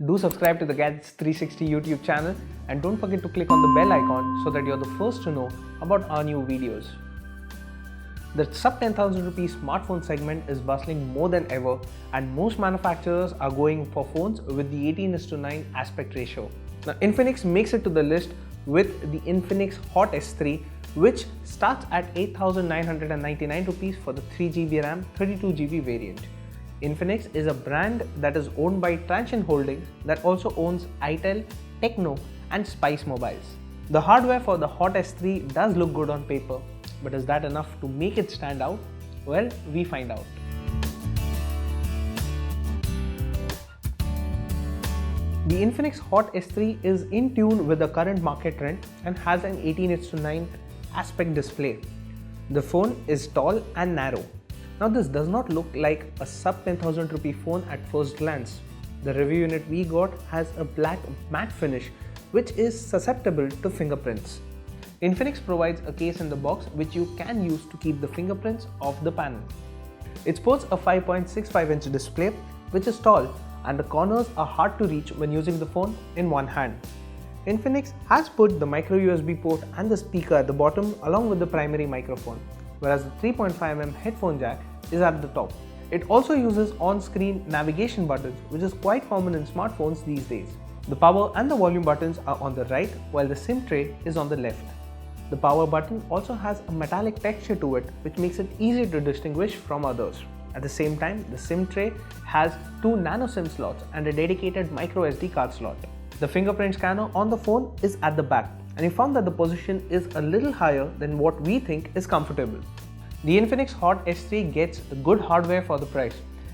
Do subscribe to the Gadgets360 YouTube channel and don't forget to click on the bell icon so that you're the first to know about our new videos. The sub 10,000 rupees smartphone segment is bustling more than ever, and most manufacturers are going for phones with the 18:9 aspect ratio. Now, Infinix makes it to the list with the Infinix Hot S3, which starts at 8,999 rupees for the 3GB RAM 32GB variant. Infinix is a brand that is owned by Transsion Holdings that also owns itel, Techno and Spice Mobiles. The hardware for the Hot S3 does look good on paper, but is that enough to make it stand out? Well, we find out. The Infinix Hot S3 is in tune with the current market trend and has an 18:9 aspect display. The phone is tall and narrow. Now, this does not look like a sub 10,000 rupee phone at first glance. The review unit we got has a black matte finish which is susceptible to fingerprints. Infinix provides a case in the box which you can use to keep the fingerprints off the panel. It sports a 5.65-inch display which is tall, and the corners are hard to reach when using the phone in one hand. Infinix has put the micro USB port and the speaker at the bottom along with the primary microphone, whereas the 3.5mm headphone jack is at the top. It also uses on-screen navigation buttons, which is quite common in smartphones these days. The power and the volume buttons are on the right, while the SIM tray is on the left. The power button also has a metallic texture to it, which makes it easy to distinguish from others. At the same time, the SIM tray has two nano SIM slots and a dedicated micro SD card slot. The fingerprint scanner on the phone is at the back, and we found that the position is a little higher than what we think is comfortable. The Infinix Hot S3 gets good hardware for the price.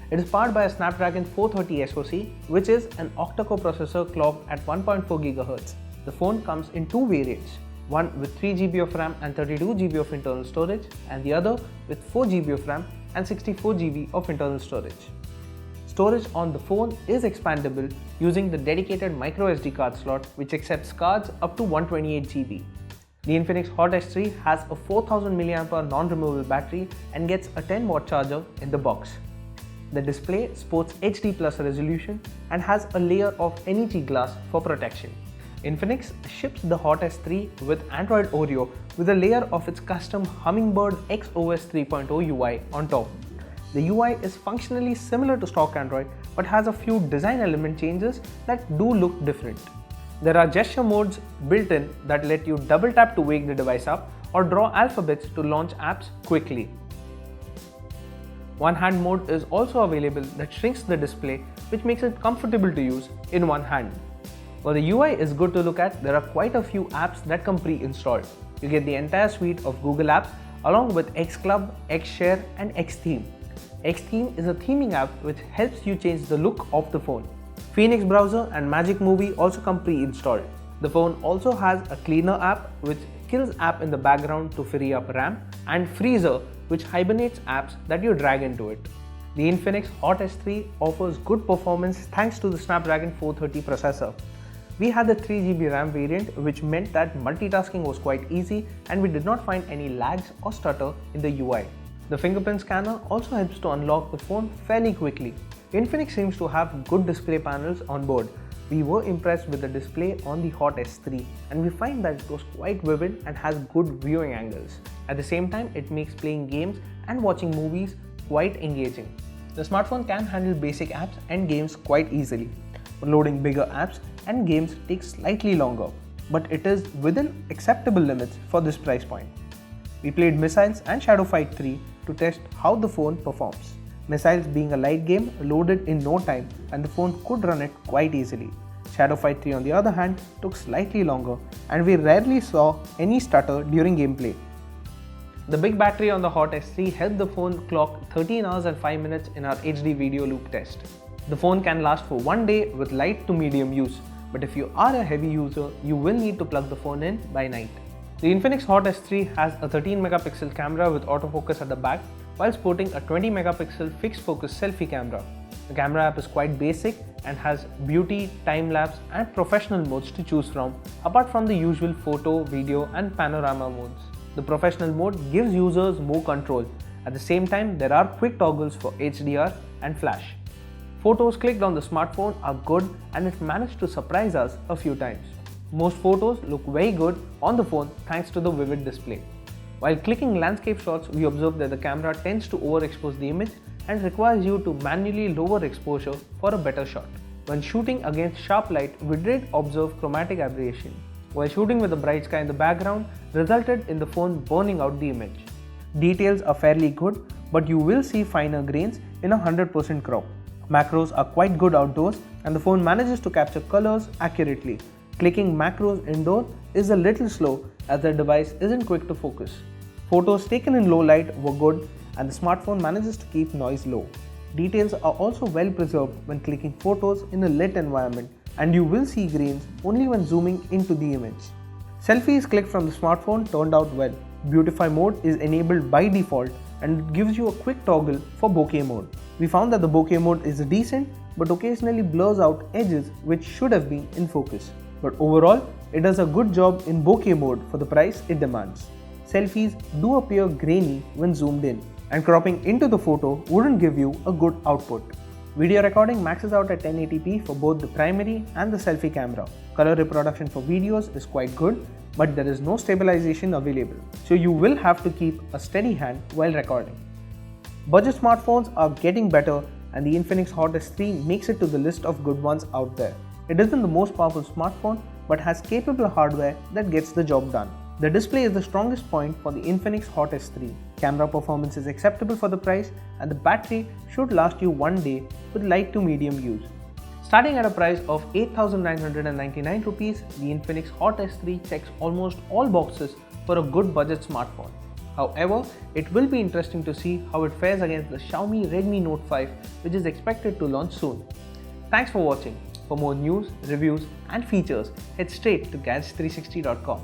It is powered by a Snapdragon 430 SoC, which is an octa-core processor clocked at 1.4 GHz. The phone comes in two variants, one with 3GB of RAM and 32GB of internal storage, and the other with 4GB of RAM and 64GB of internal storage. Storage on the phone is expandable using the dedicated micro SD card slot, which accepts cards up to 128GB. The Infinix Hot S3 has a 4000 mAh non-removable battery and gets a 10-watt charger in the box. The display sports HD+ resolution and has a layer of NEG glass for protection. Infinix ships the Hot S3 with Android Oreo with a layer of its custom Hummingbird XOS 3.0 UI on top. The UI is functionally similar to stock Android but has a few design element changes that do look different. There are gesture modes built in that let you double tap to wake the device up or draw alphabets to launch apps quickly. One hand mode is also available that shrinks the display, which makes it comfortable to use in one hand. While the UI is good to look at, there are quite a few apps that come pre-installed. You get the entire suite of Google apps along with Xclub, Xshare and Xtheme. Xtheme is a theming app which helps you change the look of the phone. Phoenix Browser and Magic Movie also come pre-installed. The phone also has a Cleaner app which kills apps in the background to free up RAM, and Freezer which hibernates apps that you drag into it. The Infinix Hot S3 offers good performance thanks to the Snapdragon 430 processor. We had the 3GB RAM variant, which meant that multitasking was quite easy and we did not find any lags or stutter in the UI. The fingerprint scanner also helps to unlock the phone fairly quickly. Infinix seems to have good display panels on board. We were impressed with the display on the Hot S3, and we find that it was quite vivid and has good viewing angles. At the same time, it makes playing games and watching movies quite engaging. The smartphone can handle basic apps and games quite easily. Loading bigger apps and games takes slightly longer, but it is within acceptable limits for this price point. We played Missiles and Shadow Fight 3 to test how the phone performs. Missiles being a light game loaded in no time, and the phone could run it quite easily. Shadow Fight 3 on the other hand took slightly longer, and we rarely saw any stutter during gameplay. The big battery on the Hot S3 helped the phone clock 13 hours and 5 minutes in our HD video loop test. The phone can last for one day with light to medium use, but if you are a heavy user, you will need to plug the phone in by night. The Infinix Hot S3 has a 13-megapixel camera with autofocus at the back, while sporting a 20-megapixel fixed focus selfie camera. The camera app is quite basic and has beauty, time-lapse and professional modes to choose from, apart from the usual photo, video and panorama modes. The professional mode gives users more control. At the same time, there are quick toggles for HDR and flash. Photos clicked on the smartphone are good and it managed to surprise us a few times. Most photos look very good on the phone thanks to the vivid display. While clicking landscape shots, we observe that the camera tends to overexpose the image and requires you to manually lower exposure for a better shot. When shooting against sharp light, we did observe chromatic aberration, while shooting with a bright sky in the background resulted in the phone burning out the image. Details are fairly good, but you will see finer grains in a 100% crop. Macros are quite good outdoors and the phone manages to capture colors accurately. Clicking macros indoors is a little slow as the device isn't quick to focus. Photos taken in low light were good and the smartphone manages to keep noise low. Details are also well preserved when clicking photos in a lit environment, and you will see grains only when zooming into the image. Selfies clicked from the smartphone turned out well. Beautify mode is enabled by default and it gives you a quick toggle for bokeh mode. We found that the bokeh mode is decent but occasionally blurs out edges which should have been in focus. But overall, it does a good job in bokeh mode for the price it demands. Selfies do appear grainy when zoomed in, and cropping into the photo wouldn't give you a good output. Video recording maxes out at 1080p for both the primary and the selfie camera. Color reproduction for videos is quite good, but there is no stabilization available, so you will have to keep a steady hand while recording. Budget smartphones are getting better and the Infinix Hot S3 makes it to the list of good ones out there. It isn't the most powerful smartphone but has capable hardware that gets the job done. The display is the strongest point for the Infinix Hot S3. Camera performance is acceptable for the price and the battery should last you one day with light to medium use. Starting at a price of 8,999 rupees, the Infinix Hot S3 checks almost all boxes for a good budget smartphone. However, it will be interesting to see how it fares against the Xiaomi Redmi Note 5, which is expected to launch soon. Thanks for watching. For more news, reviews and features, head straight to Gadgets360.com.